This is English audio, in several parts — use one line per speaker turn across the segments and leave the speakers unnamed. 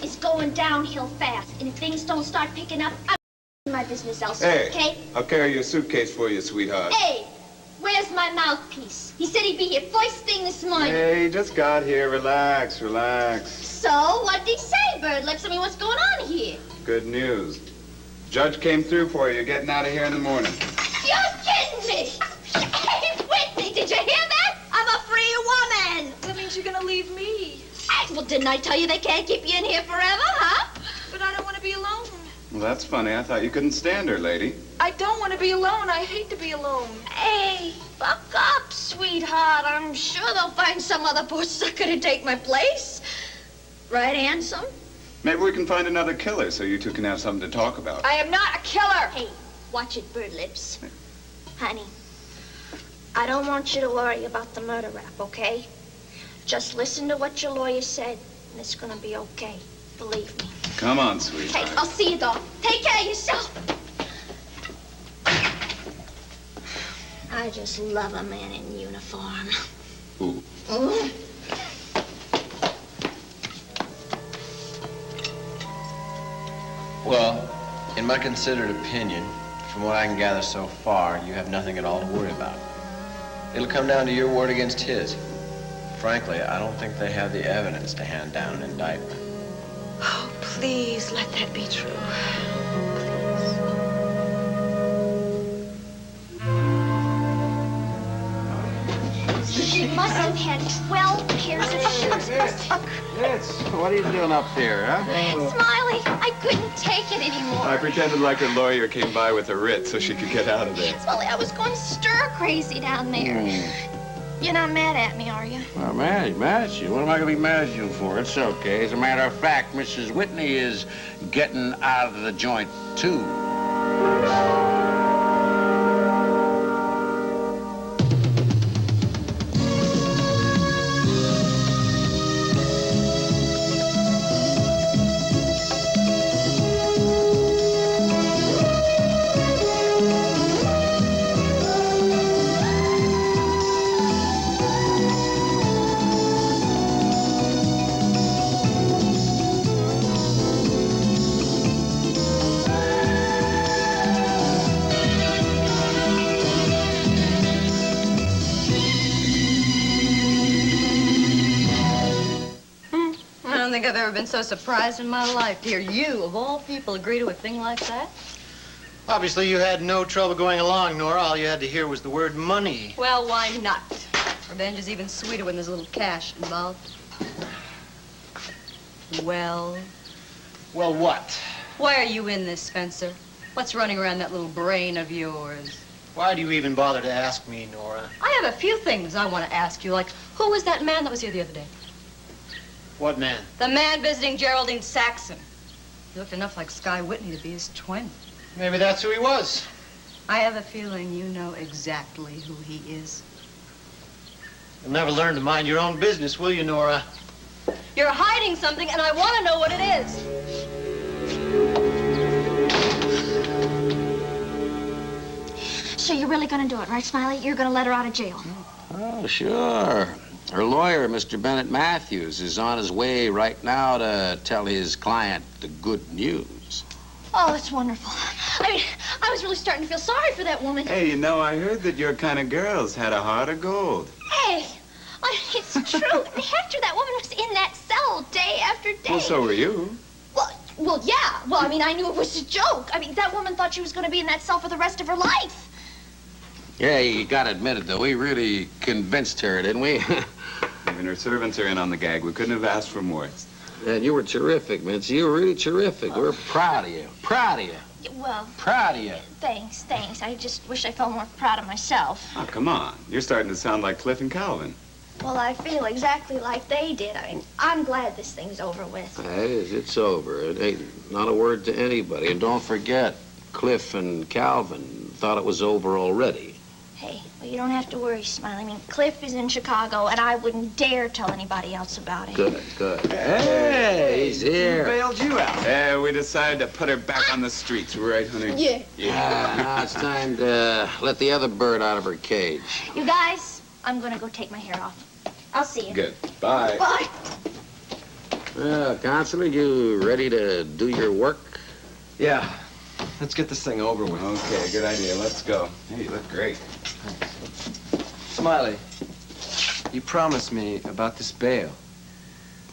is going downhill fast. And if things don't start picking up, I'm my business elsewhere, okay?
I'll carry your suitcase for you, sweetheart.
Hey, where's my mouthpiece? He said he'd be here first thing this morning.
Hey, he just got here. Relax, relax.
So, what'd he say, Bird Lips? I mean, what's going on here?
Good news. Judge came through for you. You're getting out of here in the morning.
You're kidding me! Hey, Whitney, did you hear that? I'm a free woman!
That means you're gonna leave me.
Well, didn't I tell you they can't keep you in here forever, huh?
But I don't want to be alone.
Well, that's funny. I thought you couldn't stand her, lady.
I don't want to be alone. I hate to be alone.
Hey, fuck up, sweetheart. I'm sure they'll find some other poor sucker to take my place. Right, Handsome?
Maybe we can find another killer so you two can have something to talk about.
I am not a killer.
Hey, watch it, Bird Lips. Honey, I don't want you to worry about the murder rap, okay? Just listen to what your lawyer said, and it's gonna be okay. Believe me.
Come on, sweetheart.
Hey, I'll see you, though. Take care of yourself. I just love a man in uniform.
Ooh.
Ooh.
Well, in my considered opinion, from what I can gather so far, you have nothing at all to worry about. It'll come down to your word against his. Frankly, I don't think they have the evidence to hand down an indictment.
Oh, please let that be true.
She must have had 12 pairs of shoes.
Mitz, what are you doing up here, huh?
Smiley, I couldn't take it anymore.
I pretended like her lawyer came by with a writ so she could get out of there.
Smiley, I was going stir crazy down there. You're not mad at me, are you?
Well, mad at you. What am I going to be mad at you for? It's okay. As a matter of fact, Mrs. Whitney is getting out of the joint, too.
I've ever been so surprised in my life to hear you, of all people, agree to a thing like that.
Obviously, you had no trouble going along, Nora. All you had to hear was the word money.
Well, why not? Revenge is even sweeter when there's a little cash involved. Well?
Well, what?
Why are you in this, Spencer? What's running around that little brain of yours?
Why do you even bother to ask me, Nora?
I have a few things I want to ask you, like, who was that man that was here the other day?
What man?
The man visiting Geraldine Saxon. He looked enough like Sky Whitney to be his twin.
Maybe that's who he was.
I have a feeling you know exactly who he is.
You'll never learn to mind your own business, will you, Nora?
You're hiding something, and I want to know what it is.
So you're really gonna do it, right, Smiley? You're gonna let her out of jail?
Oh, sure. Her lawyer, Mr. Bennett Matthews, is on his way right now to tell his client the good news.
Oh, that's wonderful. I mean, I was really starting to feel sorry for that woman.
Hey, you know, I heard that your kind of girls had a heart of gold.
Hey, it's true. Hector, that woman was in that cell day after day.
Well, so were you.
Well, yeah. Well, I mean, I knew it was a joke. I mean, that woman thought she was going to be in that cell for the rest of her life.
Yeah, you gotta admit it, though. We really convinced her, didn't we?
Even her servants are in on the gag. We couldn't have asked for more.
And you were terrific, Mitzi. You were really terrific. We're proud of you. Proud of you.
Well,
Proud of you.
thanks. I just wish I felt more proud of myself.
Oh, come on. You're starting to sound like Cliff and Calvin.
Well, I feel exactly like they did. I mean, I'm glad this thing's over with.
It's over. It ain't not a word to anybody. And don't forget, Cliff and Calvin thought it was over already.
Hey, well, you don't have to worry, Smiley. I mean, Cliff is in Chicago, and I wouldn't dare tell anybody else about it.
Good. Hey, he's here.
Who bailed you out? Yeah, we decided to put her back on the streets, right, honey?
Yeah.
Now it's time to let the other bird out of her cage.
You guys, I'm gonna go take my hair off. I'll see you.
Good. Bye.
Bye.
Well, Counselor, you ready to do your work?
Yeah. Let's get this thing over with.
Okay, good idea. Let's go. Hey, you look great.
Smiley, you promised me about this bail.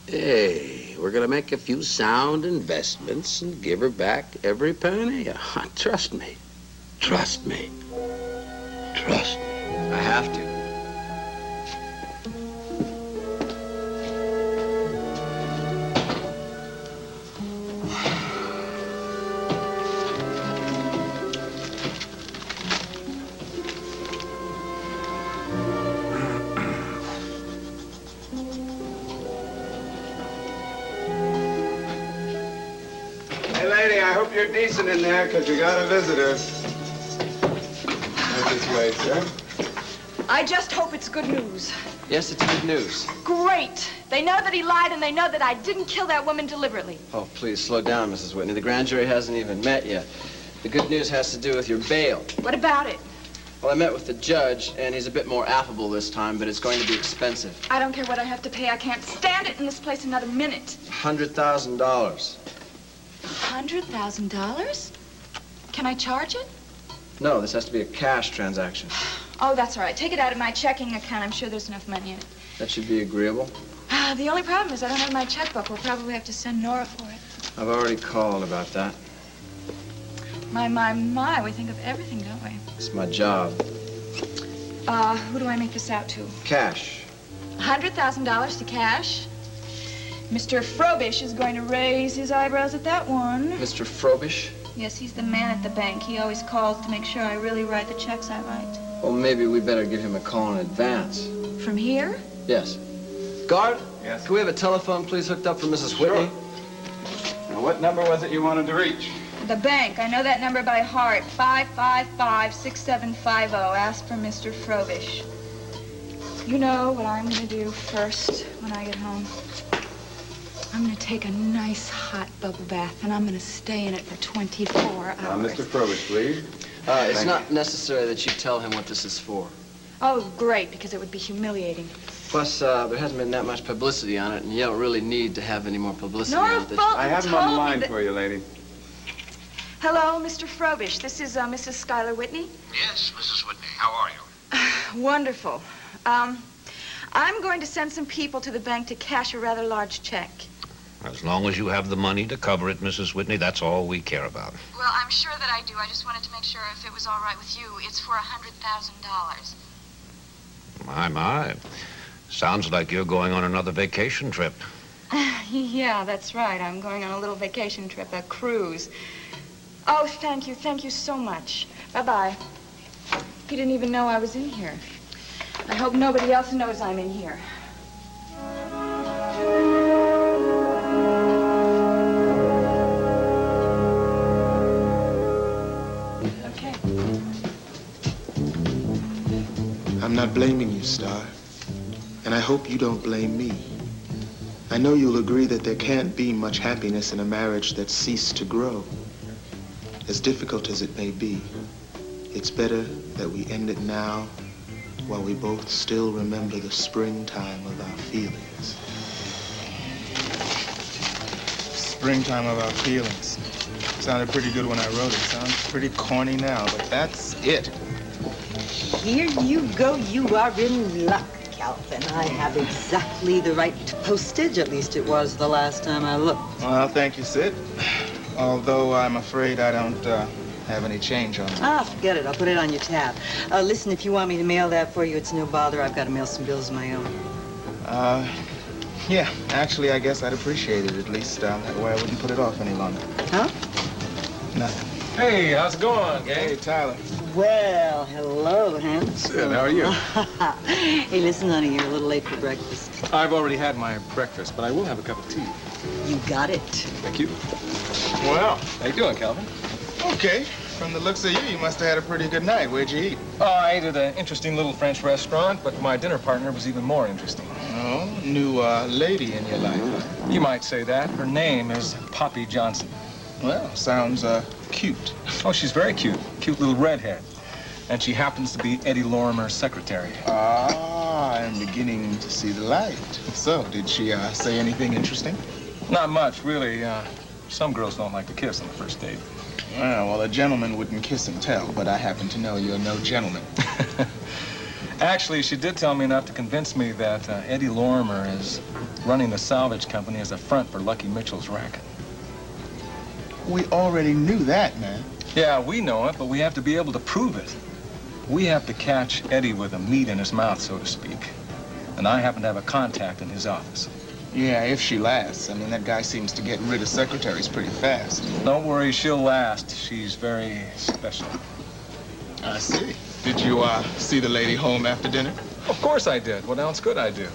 Hey, we're gonna make a few sound investments and give her back every penny. Trust me. Trust me. Trust me.
I have to.
Hey, lady, I hope you're decent in there, because we got a visitor. Right this way, sir.
I just hope it's good news.
Yes, it's good news.
Great. They know that he lied, and they know that I didn't kill that woman deliberately.
Oh, please, slow down, Mrs. Whitney. The grand jury hasn't even met yet. The good news has to do with your bail.
What about it?
Well, I met with the judge, and he's a bit more affable this time, but it's going to be expensive.
I don't care what I have to pay. I can't stand it in this place another minute.
$100,000.
$100,000? Can I charge it?
No, this has to be a cash transaction.
Oh, that's all right. Take it out of my checking account. I'm sure there's enough money in it.
That should be agreeable.
The only problem is I don't have my checkbook. We'll probably have to send Nora for it.
I've already called about that.
My. We think of everything, don't we?
It's my job.
Who do I make this out to?
Cash.
$100,000 to cash? Mr. Frobish is going to raise his eyebrows at that one.
Mr. Frobish?
Yes, he's the man at the bank. He always calls to make sure I really write the checks I write.
Well, maybe we better give him a call in advance.
From here?
Yes. Guard?
Yes?
Can we have a telephone, please, hooked up for Mrs. Whitney?
Now, what number was it you wanted to reach?
The bank. I know that number by heart. 555-6750. Ask for Mr. Frobish. You know what I'm going to do first when I get home? I'm going to take a nice hot bubble bath, and I'm going to stay in it for 24 hours.
Mr. Crothers, please.
It's
Thank
not necessary that you tell him what this is for.
Oh, great, because it would be humiliating.
Plus, there hasn't been that much publicity on it, and you don't really need to have any more publicity
Nora
on it.
Fulton
I have him on the
told me
line
that...
for you, lady.
Hello, Mr. Frobish. This is Mrs. Schuyler Whitney.
Yes, Mrs. Whitney. How are you?
Wonderful. I'm going to send some people to the bank to cash a rather large check.
As long as you have the money to cover it, Mrs. Whitney, that's all we care about.
Well, I'm sure that I do. I just wanted to make sure if it was all right with you. It's for $100,000.
My. Sounds like you're going on another vacation trip.
Yeah, that's right. I'm going on a little vacation trip, a cruise. Oh, thank you. Thank you so much. Bye-bye. He didn't even know I was in here. I hope nobody else knows I'm in here. Okay.
I'm not blaming you, Star. And I hope you don't blame me. I know you'll agree that there can't be much happiness in a marriage that's ceased to grow. As difficult as it may be, it's better that we end it now while we both still remember the springtime of our feelings.
Springtime of our feelings. Sounded pretty good when I wrote it. Sounds pretty corny now, but that's it.
Here you go. You are in luck, Calvin. I have exactly the right postage. At least it was the last time I looked.
Well, thank you, Sid. Although I'm afraid I don't have any change on me.
Forget it. I'll put it on your tab. Listen, if you want me to mail that for you, it's no bother. I've got to mail some bills of my own.
Yeah. Actually, I guess I'd appreciate it. At least that way I wouldn't put it off any longer.
Huh?
Nothing.
Hey, how's it going, gang?
Hey, Tyler.
Well, hello, Hans.
Good, how are you?
Hey, listen, honey, you're a little late for breakfast.
I've already had my breakfast, but I will have a cup of tea.
You got it.
Thank you. Well, how you doing, Calvin?
Okay. From the looks of you, you must have had a pretty good night. Where'd you eat?
I ate at an interesting little French restaurant, but my dinner partner was even more interesting.
Oh, new lady in your life.
You might say that. Her name is Poppy Johnson.
Well, sounds cute.
Oh, she's very cute. Cute little redhead. And she happens to be Eddie Lorimer's secretary.
I'm beginning to see the light. So, did she say anything interesting?
Not much, really. Some girls don't like to kiss on the first date.
Well, a gentleman wouldn't kiss and tell, but I happen to know you're no gentleman.
Actually, she did tell me enough to convince me that Eddie Lorimer is running the salvage company as a front for Lucky Mitchell's racket.
We already knew that, man.
Yeah, we know it, but we have to be able to prove it. We have to catch Eddie with a meat in his mouth, so to speak. And I happen to have a contact in his office.
Yeah, if she lasts. I mean, that guy seems to get rid of secretaries pretty fast.
Don't worry, she'll last. She's very special.
I see. Did you, see the lady home after dinner?
Of course I did. What else could I do?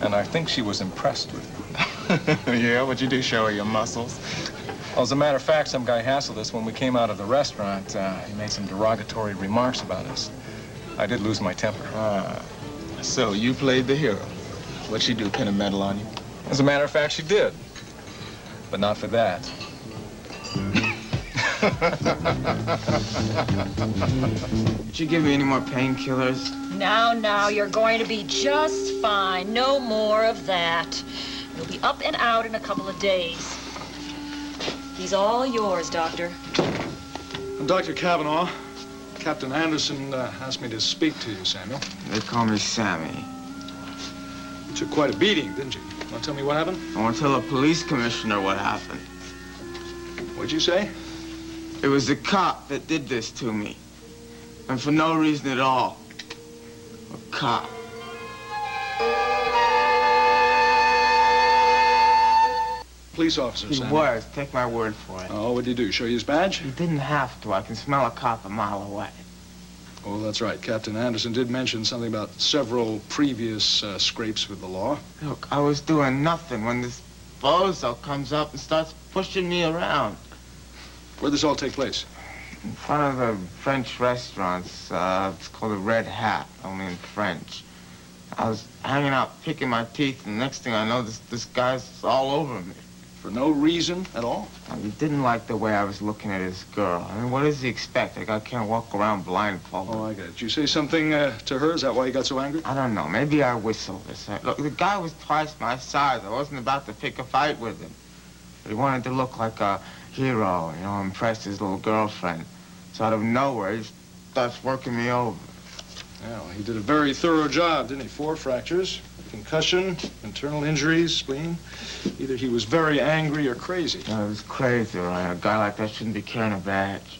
And I think she was impressed with me.
Yeah, what'd you do? Show her your muscles?
Well, as a matter of fact, some guy hassled us when we came out of the restaurant. He made some derogatory remarks about us. I did lose my temper.
So you played the hero. What'd she do, pin a medal on you?
As a matter of fact, she did. But not for that.
Did you give me any more painkillers?
Now, you're going to be just fine. No more of that. You'll be up and out in a couple of days. He's all yours, Doctor.
I'm Dr. Kavanaugh. Captain Anderson asked me to speak to you, Samuel.
They call me Sammy.
You took quite a beating, didn't you? Want to tell me what happened?
I want to tell the police commissioner what happened.
What'd you say?
It was the cop that did this to me. And for no reason at all. A cop.
Police officer,
He
Samuel.
was. Take my word for it.
Oh, what'd he do? Show you his badge?
He didn't have to. I can smell a cop a mile away.
Oh, that's right. Captain Anderson did mention something about several previous scrapes with the law.
Look, I was doing nothing when this bozo comes up and starts pushing me around.
Where'd this all take place?
In front of the French restaurants. It's called a Red Hat, only in French. I was hanging out picking my teeth, and the next thing I know, this guy's all over me.
For no reason at all?
He didn't like the way I was looking at his girl. I mean, what does he expect? Like, I can't walk around blindfolded.
Oh, I get it. Did you say something to her? Is that why you got so angry?
I don't know. Maybe I whistled or something. Look, the guy was twice my size. I wasn't about to pick a fight with him. But he wanted to look like a hero, you know, impress his little girlfriend. So out of nowhere, he starts working me over.
Yeah, well, he did a very thorough job, didn't he? 4 fractures, a concussion, internal injuries, spleen. Either he was very angry or crazy.
No, it was crazy, right? A guy like that shouldn't be carrying a badge.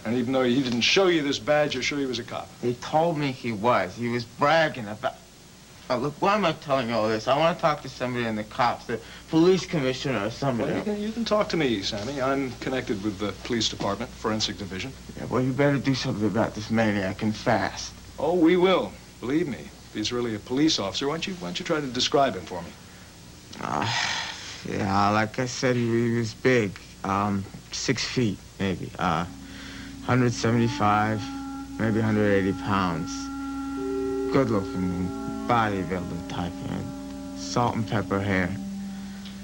And even though he didn't show you this badge, you're sure he was a cop?
He told me he was. He was bragging about... Oh, look, why am I telling you all this? I want to talk to somebody in the cops, the police commissioner or somebody.
Well, you can talk to me, Sammy. I'm connected with the police department, forensic division.
Yeah, well, you better do something about this maniac and fast.
Oh, we will. Believe me. If he's really a police officer, why don't you try to describe him for me?
Yeah, like I said, he was big. 6 feet, maybe. 175, maybe 180 pounds. Good-looking, bodybuilder type, you know. Salt and pepper hair.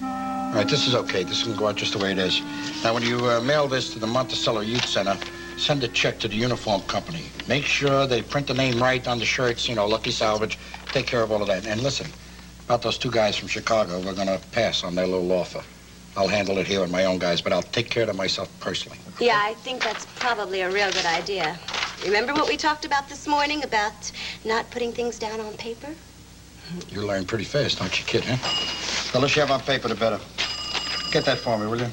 All right, this is okay. This can go out just the way it is. Now, when you mail this to the Monticello Youth Center, send a check to the uniform company. Make sure they print the name right on the shirts, you know, Lucky Salvage. Take care of all of that. And listen, about those 2 guys from Chicago, we're going to pass on their little offer. I'll handle it here with my own guys, but I'll take care of it myself personally.
Yeah, I think that's probably a real good idea. Remember what we talked about this morning about not putting things down on paper?
You learn pretty fast, don't you, kid, huh? The less you have on paper, the better. Get that for me, will you?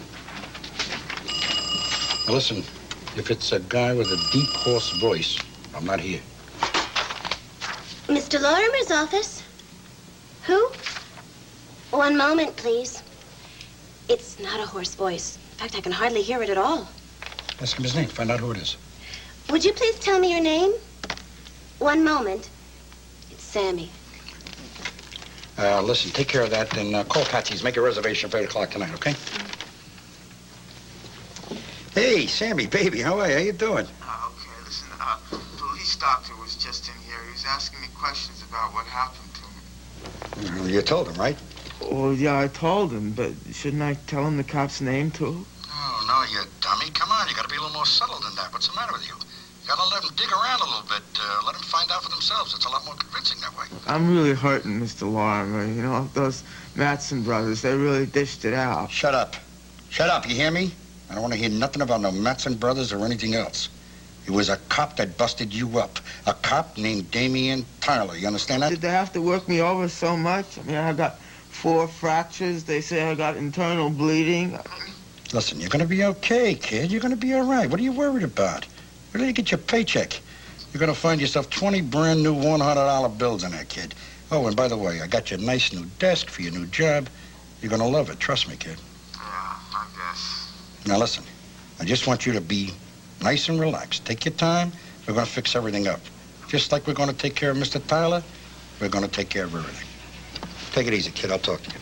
Now, listen, if it's a guy with a deep, hoarse voice, I'm not here.
Mr. Lorimer's office. Who? 1 moment, please. It's not a hoarse voice. In fact, I can hardly hear it at all.
Ask him his name. Find out who it is.
Would you please tell me your name? 1 moment. It's Sammy.
Listen, take care of that, and call Patsy's. Make a reservation for 8 o'clock tonight, okay? Hey, Sammy, baby, how are you? How you doing?
Okay, listen, police doctor was just in here. He was asking me questions about what happened to me.
You told him, right?
Oh, yeah, I told him, but shouldn't I tell him the cop's name, too?
Oh, no, you dummy. Come on, you gotta be a little more subtle than that. What's the matter with you? Gotta let them dig around a little bit. Let them find out for themselves. It's a lot more convincing that way.
I'm really hurting, Mr. Lorimer. You know, those Matson brothers, they really dished it out.
Shut up. Shut up, you hear me? I don't want to hear nothing about no Matson brothers or anything else. It was a cop that busted you up. A cop named Damian Tyler. You understand that?
Did they have to work me over so much? I mean, I got 4 fractures. They say I got internal bleeding.
Listen, you're gonna be okay, kid. You're gonna be all right. What are you worried about? Where did you get your paycheck? You're gonna find yourself 20 brand new $100 bills in there, kid. Oh, and by the way, I got you a nice new desk for your new job. You're gonna love it. Trust me, kid.
Yeah, I guess.
Now listen, I just want you to be nice and relaxed. Take your time. We're gonna fix everything up. Just like we're gonna take care of Mr. Tyler, we're gonna take care of everything. Take it easy, kid. I'll talk to you.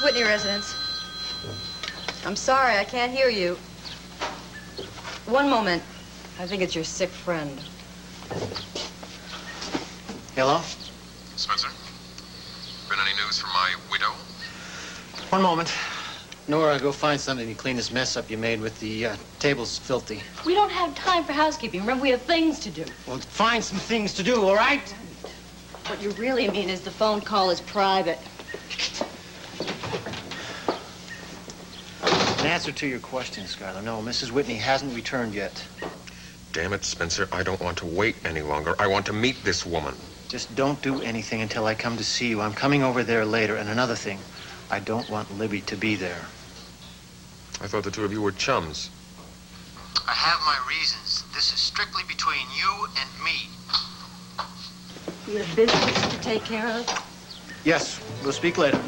Whitney residence. I'm sorry, I can't hear you. One moment. I think it's your sick friend.
Hello?
Spencer? Been any news from my widow?
One moment. Nora, go find something to clean this mess up you made with the tables filthy.
We don't have time for housekeeping. Remember, we have things to do.
Well, find some things to do, all right?
What you really mean is the phone call is private.
In answer to your question, Skylar, no, Mrs. Whitney hasn't returned yet.
Damn it, Spencer, I don't want to wait any longer. I want to meet this woman.
Just don't do anything until I come to see you. I'm coming over there later. And another thing, I don't want Libby to be there.
I thought the two of you were chums.
I have my reasons. This is strictly between you and me.
You have business to take care of?
Yes, we'll speak later.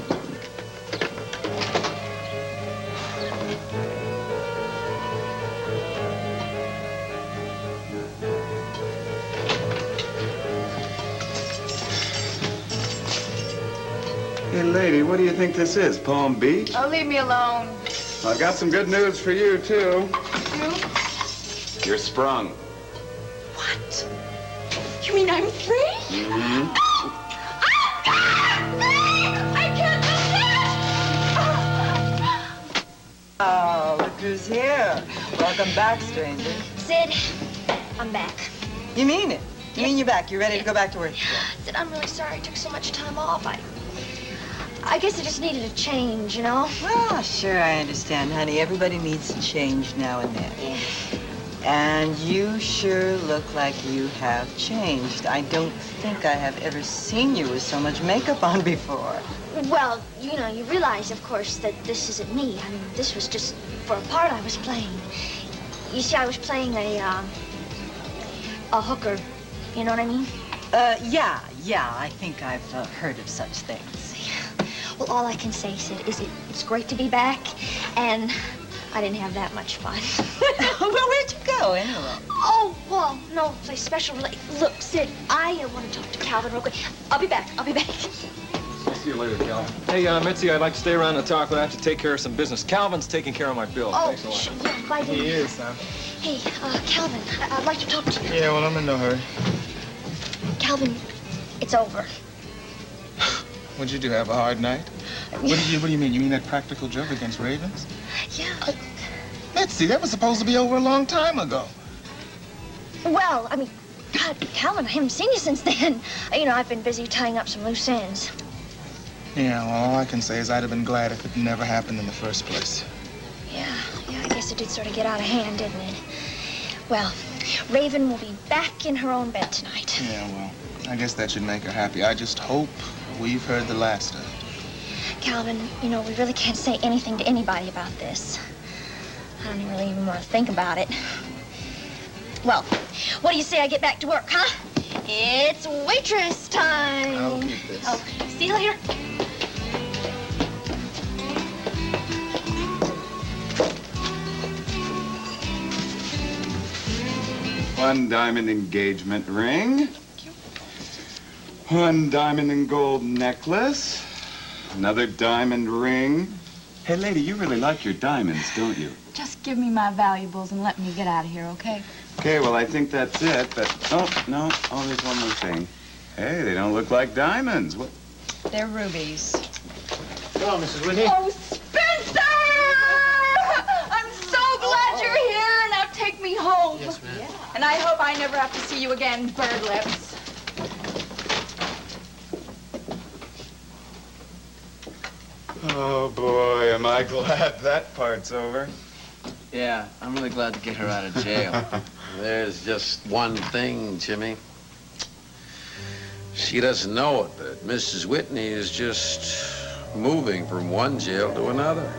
Hey, lady, what do you think this is, Palm Beach?
Oh, leave me alone.
I've got some good news for you, too.
You?
You're sprung.
What? You mean I'm free?
Mm-hmm.
I can't believe it!
Oh, look who's here. Welcome back, stranger.
Sid, I'm back.
You mean it? You mean you're back? You're ready to go back to work?
Sid, I'm really sorry I took so much time off. I guess I just needed a change, you know?
Well, sure, I understand, honey. Everybody needs a change now and then.
Yeah.
And you sure look like you have changed. I don't think I have ever seen you with so much makeup on before.
Well, you know, you realize, of course, that this isn't me. I mean, this was just for a part I was playing. You see, I was playing a hooker. You know what I mean?
Yeah, I think I've heard of such things.
Well, all I can say, Sid, is it's great to be back, and I didn't have that much fun.
Well, where'd you go, anyway?
Oh, well, no, play special. Look, Sid, I want to talk to Calvin real quick. I'll be back.
I'll see you later, Calvin. Hey, Mitzi, I'd like to stay around and talk, but I have to take care of some business. Calvin's taking care of my bill.
Oh,
Thanks a lot.
yeah, bye, Damian.
He is, huh?
Hey, Calvin, I'd like to talk to you.
Yeah, well, I'm in no hurry.
Calvin, it's over.
What'd you do, have a hard night? What do you mean? You mean that practical joke against Ravens?
Yeah.
Mitzi, that was supposed to be over a long time ago.
Well, I mean, God, Calvin, I haven't seen you since then. You know, I've been busy tying up some loose ends.
Yeah, well, all I can say is I'd have been glad if it never happened in the first place.
Yeah, I guess it did sort of get out of hand, didn't it? Well, Raven will be back in her own bed tonight.
Yeah, well, I guess that should make her happy. I just hope we've heard the last of it.
Calvin, you know, we really can't say anything to anybody about this. I don't really even want to think about it. Well, what do you say I get back to work, huh? It's waitress time.
I'll keep this.
Oh, see you later.
One diamond engagement ring. One diamond and gold necklace. Another diamond ring. Hey, lady, you really like your diamonds, don't you?
Just give me my valuables and let me get out of here, okay?
Okay, well, I think that's it, but... Oh, no. Oh, there's one more thing. Hey, they don't look like diamonds. What?
They're rubies.
Hello, Mrs. Whitney.
Oh, Spencer! I'm so glad you're here. Now take me home.
Yes, ma'am. Yeah.
And I hope I never have to see you again, Bird Lips.
Oh, boy, am I glad that part's over.
Yeah, I'm really glad to get her out of jail. There's just one thing, Jimmy. She doesn't know it, but Mrs. Whitney is just moving from one jail to another.